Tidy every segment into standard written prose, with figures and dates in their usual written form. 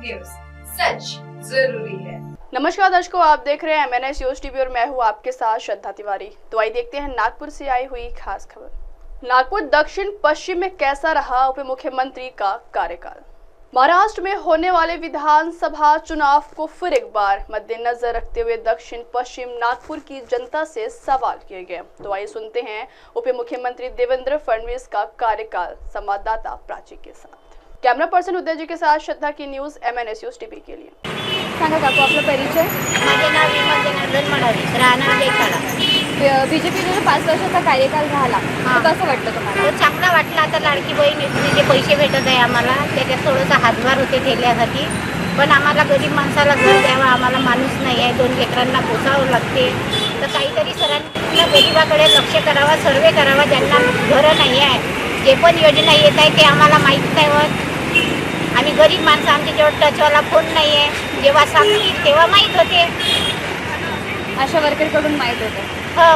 News, सच जरूरी है। नमस्कार दर्शकों, आप देख रहे हैं MNS न्यूज टीवी और मैं हूं आपके साथ श्रद्धा तिवारी। तो आइए देखते हैं नागपुर से आई हुई खास खबर। नागपुर दक्षिण पश्चिम में कैसा रहा उप मुख्यमंत्री का कार्यकाल। महाराष्ट्र में होने वाले विधानसभा चुनाव को फिर एक बार मद्देनजर रखते हुए दक्षिण पश्चिम नागपुर की जनता से सवाल किए गए। तो आइए सुनते हैं उप मुख्यमंत्री देवेंद्र फडणवीस का कार्यकाल संवाददाता प्राची के साथ। कैमरा पर्सन उदय जी के साथ श्रद्धा की न्यूज MNS न्यूज टीवी के लिए। सांगा काकू आपला परिचय। माझे नाव विमल जनार्दन मडावी, राहणार देखाडा। बीजेपीचा 5 वर्षाचा कार्यकाल झाला, कसं वाटलं तुम्हाला? तो चांगला वाटला। आता लाडकी बहीण योजनेचे जे पैसे भेटत आहे आम्हाला, त्याच्यात थोडंसं हातभार होते ठेल्यासाठी, पण आम्हाला गरीब माणसाला घर द्यावा, आम्हाला माणूस नाही आहे, 2 लेकरांना पोसावं लागते, तर काहीतरी सरांना गरिबाकडे लक्ष करावा, सर्वे करावा, ज्यांना घरं नाही आहे, जे पण योजना येत आहे ते आम्हाला माहीत नाही होत। आम्ही गरीब माणसं, आमच्याजवळ टचवाला फोन नाही आहे, जेव्हा सांगतील तेव्हा माहीत होते। अशा वर्करकडून माहीत होतं, हो,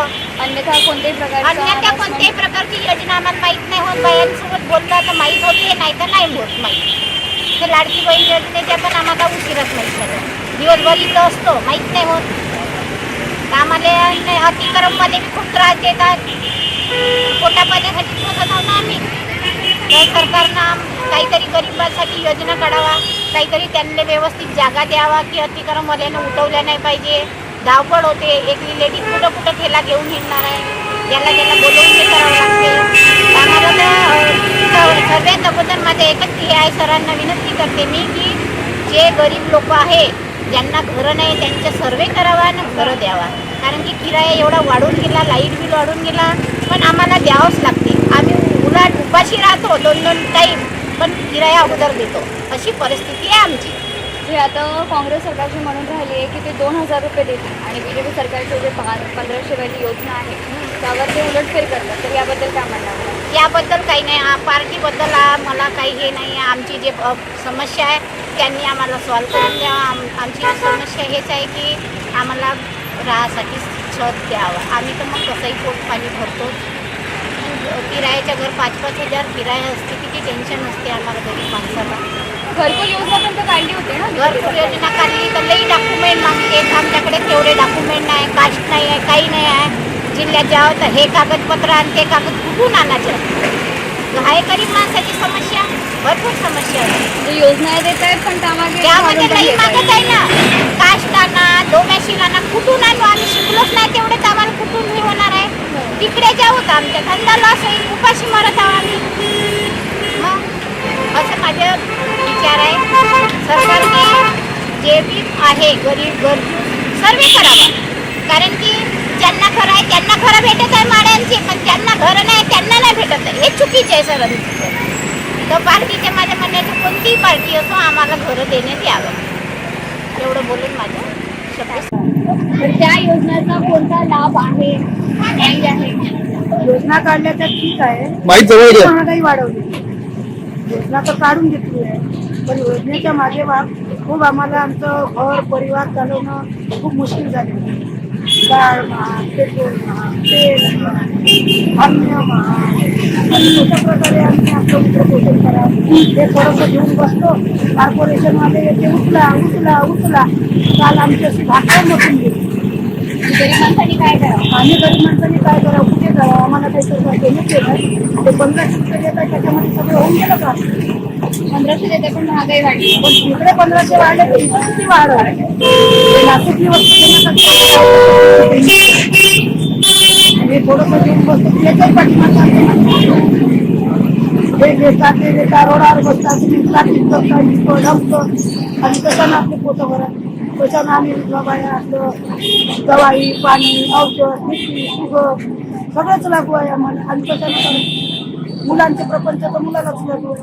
अन्यथा कोणत्याही प्रकारची योजना आम्हाला माहीत नाही होत। बायांसोबत बोललं तर माहीत होते, नाही तर नाही होत माहीत। तर लाडकी बहीण योजनेच्या पण आम्हाला उशीरच माहीत झालं, दिवसभर इथं असतो, माहीत नाही होत। तर आम्हाला अतिक्रममध्ये बी खूप त्रास देतात, पोटापाण्यासाठी पोसत आहोत ना आम्ही। तर सरकारनं काहीतरी गरिबांसाठी योजना काढावा, काहीतरी त्यांना व्यवस्थित जागा द्यावा, की अतिक्रमवाल्यानं उठवल्या नाही पाहिजे। धावपळ होते, एक लेडीज कुठं कुठं ठेला घेऊन हिंडणार आहे, ज्याला बोलवून हे करावं लागते। आम्हाला तर सर्वात अगोदर माझं एकच हे आहे, सरांना विनंती करते मी की जे गरीब लोक आहे, ज्यांना घरं नाही, त्यांचे सर्वे करावा आणि घरं द्यावा। कारण की किराया एवढा वाढून गेला, लाईट बिल वाढून गेला, पण आम्हाला द्यावंच लागते। आम्ही उलट उपाशी राहतो 2-2 टाईम, पण किराया अगोदर देतो, अशी परिस्थिती आहे आमची। हे आता काँग्रेस सरकारची म्हणून राहिली आहे की ते 2000 रुपये देतील आणि बीजेपी सरकारची जे 1500 वाली योजना आहे त्यावर ते उलटफेर करतात, तर याबद्दल काय म्हणणार? याबद्दल काही नाही, पार्टीबद्दल मला काही हे नाही आहे। आमची जे समस्या आहे त्यांनी आम्हाला सॉल्व करून द्यावा। आमची समस्या हेच आहे की आम्हाला राहासाठी छत द्यावं। आम्ही तर मग कसंही पोट पाणी भरतो, किरायाच्या घर 5-5 हजार किराया असते, किती टेन्शन असते आम्हाला गरीब माणसाला। घरकुल योजना पण तर काढली होती ना, घरकुल योजना काढली तर लई डॉक्युमेंट मागते, आमच्याकडे तेवढे डॉक्युमेंट नाही, कास्ट नाही आहे, काही नाही आहे। जिल्ह्यात जावं तर हे कागदपत्र आणि ते कागद कुठून आणायचं, आहे गरीब माणसाची समस्या, भरपूर समस्या आहे। योजना देत आहेत पण त्यामध्ये लई मागत आहे ना, कास्ट आणा, डोमॅशिल आणा, कुठून आणू? आम्ही शिकलोच नाही तेवढेच, आम्हाला कुठून हे होणार आहे? तिकडे जाऊ तर आमच्या धंदा लॉस होईल, उपाशी मरत आहोत आम्ही। मग असं माझं विचार आहे, सरकारने जे बी आहे गरीब गरजू सर्वे करावा। कारण की ज्यांना घर आहे त्यांना घरं भेटत आहे माड्यांचे, पण ज्यांना घरं नाही त्यांना नाही भेटत आहे, हे चुकीचे आहे सर। तर पार्टीचे माझ्या म्हणण्याचं कोणतीही पार्टी असो, आम्हाला घरं देण्यात यावं, एवढं बोलून माझं शब्द। तर त्या योजनेचा कोणता लाभ आहे, नाही आहे? योजना काढल्या तर ठीक आहे, महागाई वाढवली, योजना तर काढून घेतली आहे, पण योजनेच्या मागे खूप आम्हाला आमचं घर परिवार चालवणं खूप मुश्किल झालेलं। डाळ महाग, पेट्रोल महाग, तेल महाग, अन्य महाग, आणि कशा प्रकारे आम्ही आपलं पोषण करावं हे थोडंसं घेऊन बसतो। कॉर्पोरेशनवाले येते, उचला उचला उचला, काल आमच्याशी भाकर नसून गेली। गरीब माणसांनी काय करावं? आम्ही गरीब माणसांनी काय करावं, कुठे जावं? आम्हाला काही सरकार देण्यात येत आहे, ते 1500 रुपये देत आहे, त्याच्यामध्ये सगळं होऊन गेलं का? 1500 देते पण महागाई वाढली, पण तिकडे 1500 वाढले तर इथं किती वाढ आहे? नाशिकची वस्तू हे थोडंसं घेऊन बसतो, त्याच्याही पाठीमागं हे घेतात, ते देतात, रोडावर बसतात, प्लास्टिक बसतात, ढमतं, आणि कशानं आपले पोतं भरा, कशानं आम्ही बाया असलं दवाई, पाणी, औषध, मिठी, शुगर सगळंच लागू आहे आम्हाला। आणि कशानं मुलांचे प्रपंच तर मुलालाच लागू आहे,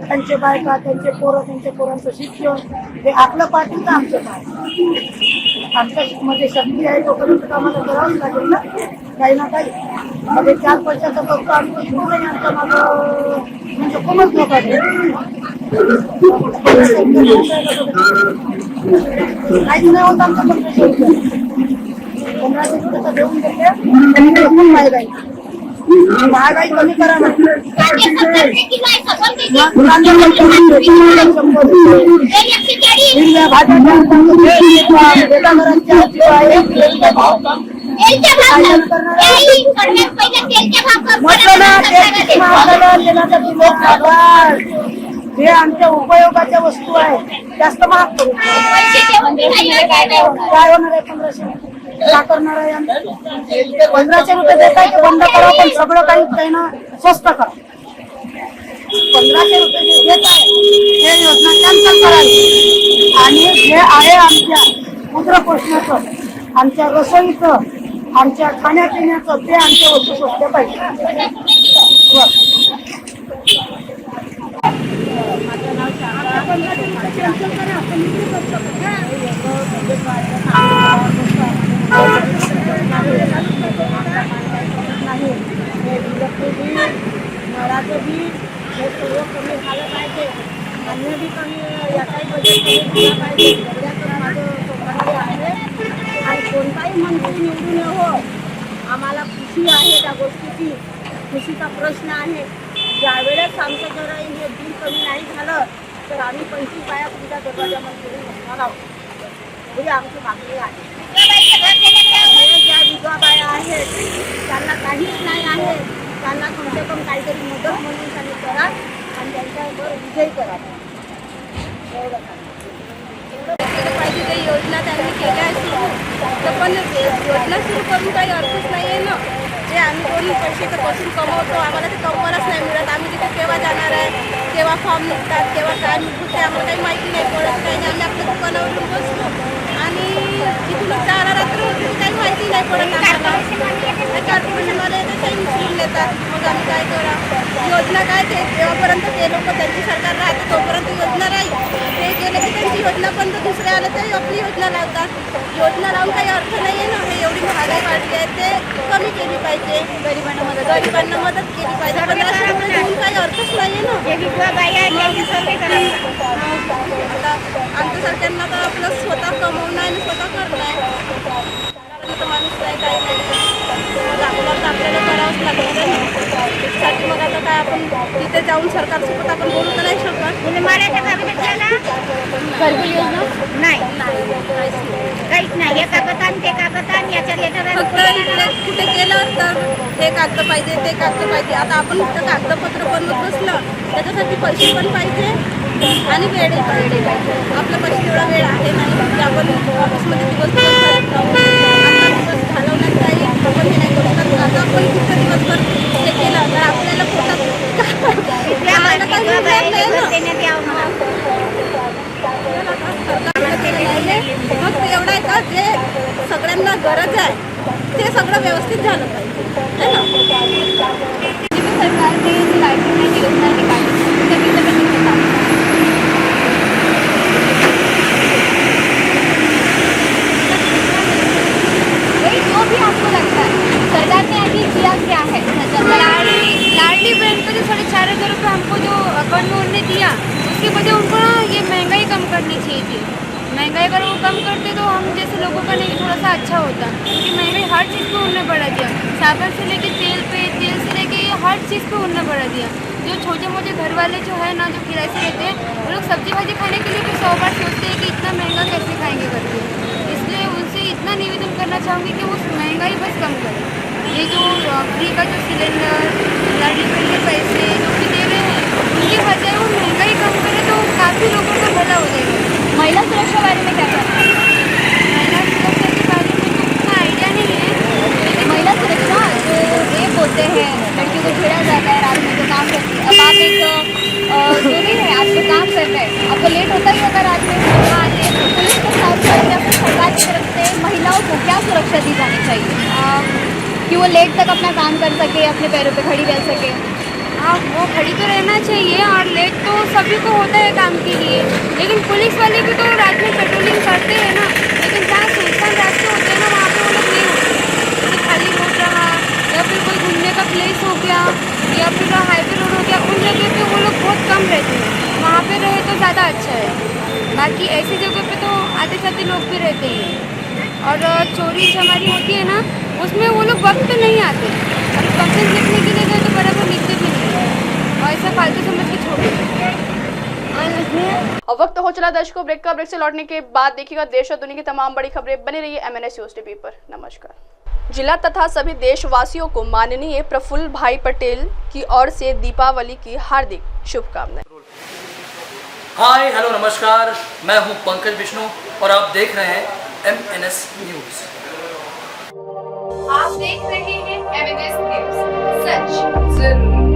त्यांचे बायका, त्यांचे पोरं, त्यांच्या पोरांचं शिक्षण, हे आपलं पाठी तर आमचं पाठ। आमच्या मध्ये शक्ती आहे तोपर्यंत आम्हाला करावंच लागेल ना, काही ना काही। म्हणजे 4 पैशाचं फक्त आमचं घेऊन नाही, आमचं माझं म्हणजे कोणच नका काहीच नाही होत आमचं। 1500 रुपये देऊन घेतले आणि खूप फायदा आहे। महागाई कमी करा ना. कांदे 70 किलो आहे, 70 किलो. मग कांदा कमी करा. 100 रुपये. तेल 140. हिरव्या भाज्या तेलच्या भाव कम. तेलच्या भाव कम. तेल सगळ्यात पहिले तेलच्या भाव कम. म्हटलं ना तेल महाग तेलाचं लोक खातात. हे आमच्या उपयोगाच्या वस्तू आहे, जास्त महाग करू. पैसे देऊन काय नाही होणार. काय होणार आहे 1500? का करणार आहे आम्ही? 1500 रुपये देताय ते बंद करा, पण सगळं काही ना स्वस्त करा. 1500 रुपये जे देत आहे हे योजना कॅन्सल करावी. आणि जे आहे आमच्या उदरपोषणाचं, आमच्या रसोईचं, आमच्या खाण्यापिण्याचं, ते आमच्या वस्तू स्वस्त पाहिजे. नळाचं बी हे सर्व कमी झालं पाहिजे. अन्य बी कमी याचाही बजेट कमी झाला पाहिजे. सगळ्याचं माझं सोबत आहे. आणि कोणताही मंत्री निवडून हो, आम्हाला खुशी आहे त्या गोष्टीची. खुशीचा प्रश्न आहे. ज्यावेळेस आमचं जर हे बिल कमी नाही झालं तर आम्ही 25 बाया तुमच्या दरवाजामध्ये बसणार आहोत. ही आमची मागणी आहे. हे ज्या विधवा बाया आहेत त्यांना काहीच नाही आहे, त्यांना कमसे कम काहीतरी मदत म्हणून त्यांनी करा आणि त्यांच्यावर विजय करा. पाहिजे ते योजना त्यांनी केल्या सुरू, तर पण योजना सुरू करून काही अर्थच नाही आहे ना. जे आम्ही कोणी पैसे तर बसून कमवतो, आम्हाला ते कमवायलाच नाही मिळत. आम्ही तिथे केव्हा जाणार आहे, केव्हा फॉर्म निघतात, केव्हा काय निघते आम्हाला काही माहिती नाही पडत. काही नाही, आम्ही आपल्या दुकानावरून बसतो आणि तिथून 4 रात्र होती, काही माहिती नाही पडत आम्हाला. कॉर्पोरेशनवाले ते काही उचलून देतात. मग आम्ही काय करा? योजना काय ते जेव्हापर्यंत ते लोक त्यांची सरकार राहते तोपर्यंत योजना राहील. ते गेले की त्यांची योजना बंद, दुसरे आले तरी आपली योजना लावतात. योजना लावून काही अर्थ नाही आहे ना. हे एवढी महागाई वाढली आहे, ते कमी केली पाहिजे. गरिबांना मदत केली पाहिजे. 1500 रुपये देऊन काही अर्थच नाही आहे ना. आता आमच्या सरकारनं तर आपलं स्वतः कमवणं आहे आणि स्वतः करणं आहे. तर माणूस नाही काही नाही, मग आपल्याला आपल्याला करावंच लागतं. त्यासाठी मग आता काय आपण तिथे जाऊन सरकारसोबत आपण बोलू तर नाही शकत. घरकुल योजना नाही काहीच नाही. हे कागदान ते कागदान याच्या लेटर फक्त इकडे कुठे गेलं तर हे कागद पाहिजे, ते कागद पाहिजे. आता आपण फक्त कागदपत्र बनवत बसलं त्याच्यासाठी पैसे पण पाहिजे आणि वेळही पाहिजे. आपल्या पैसे तेवढा वेळ आहे नाही की आपण ऑफिसमध्ये दिवसभर घालवण्यात काही आपण हे नाही करू शकत. आता आपण कुठं दिवसभर हे केलं तर आपल्याला मग एवढं आहे का जे सगळ्यांना गरज आहे ते सगळं व्यवस्थित झालं पाहिजे है ना. सरकारने जी लाईट योजना निकाली जो भी आपको लगता है सरकार ने अभी किया क्या है? लाडली बहन को जो 4,500 रुपये हमको जो अकाउंट में उन्होंने दिया उसके वजह उनको ना ये महंगाई कम करनी चाहिए थी. महंगाई अगर वो कम करते तो हम जैसे लोगों का नहीं थोड़ा सा अच्छा होता. क्योंकि महंगाई हर चीज़ पे उन्होंने बढ़ा दिया. साबुन से लेके तेल से लेके हर चीज़ पे उन्होंने बढ़ा दिया. जो छोटे मोटे घर वाले जो है ना, जो किराए से रहते हैं, वो लोग सब्जी भाजी खाने के लिए भी 100 बार सोचते हैं कि इतना महंगा कैसे खाएंगे करके. इसलिए उनसे इतना निवेदन करना चाहूँगी कि वो महंगाई बस कम करें. ये जो फ्री का जो सिलेंडर, लाडली बहन के पैसे जो भी दे रहे हैं उनकी वजह वो महंगाई कम करें तो काफ़ी लोगों का भला हो जाएगा. महिला सुरक्षा बारे में क्या कहना है? महिला सुरक्षा के बारे में तो उतना आइडिया नहीं है. महिला सुरक्षा जो रेप होते हैं, लड़कियों को छेड़ा जाता है, रात में जो काम करती है. अब आप एक जो नहीं है आपको काम कर रहे हैं, आपको लेट होता ही होगा रात में. पुलिस के साथ साथ या फिर सरकार की तरफ से महिलाओं को क्या सुरक्षा दी जानी चाहिए कि वो लेट तक अपना काम कर सके, अपने पैरों पे खड़ी रह सके? हाँ, वो खड़ी तो रहना चाहिए और लेट तो सभी को होता है काम के लिए. लेकिन पुलिस वाले भी तो रात में पेट्रोलिंग करते हैं ना. लेकिन जहाँ सुनसान रास्ते होते हैं ना वहाँ पे वो लोग नहीं होते. खाली रोड रहा या फिर कोई घूमने का प्लेस हो गया या फिर हाईवे रोड हो गया, उन जगह पे वो लोग बहुत कम रहते हैं. वहाँ पे रहे तो ज़्यादा अच्छा है. बाकी ऐसी जगह पे तो आते जाते लोग भी रहते हैं. और चोरी चमारी होती है ना, उसमें वो लोग वक्त पे नहीं आते. अभी कंप्लेंट लिखने चला दर्शकों, ब्रेक से लौटने के बाद देखिएगा देश और दुनिया की तमाम बड़ी खबरें। बनी रही है MNS न्यूज़ टीवी पर। नमस्कार। जिला तथा सभी देशवासियों को माननीय प्रफुल्ल भाई पटेल की ओर से दीपावली की हार्दिक शुभकामनाएं। हाय हेलो नमस्कार, मैं हूं पंकज विष्णु और आप देख रहे हैं MNS न्यूज़। आप देख रहे हैं MNS न्यूज़, सच जरूरी।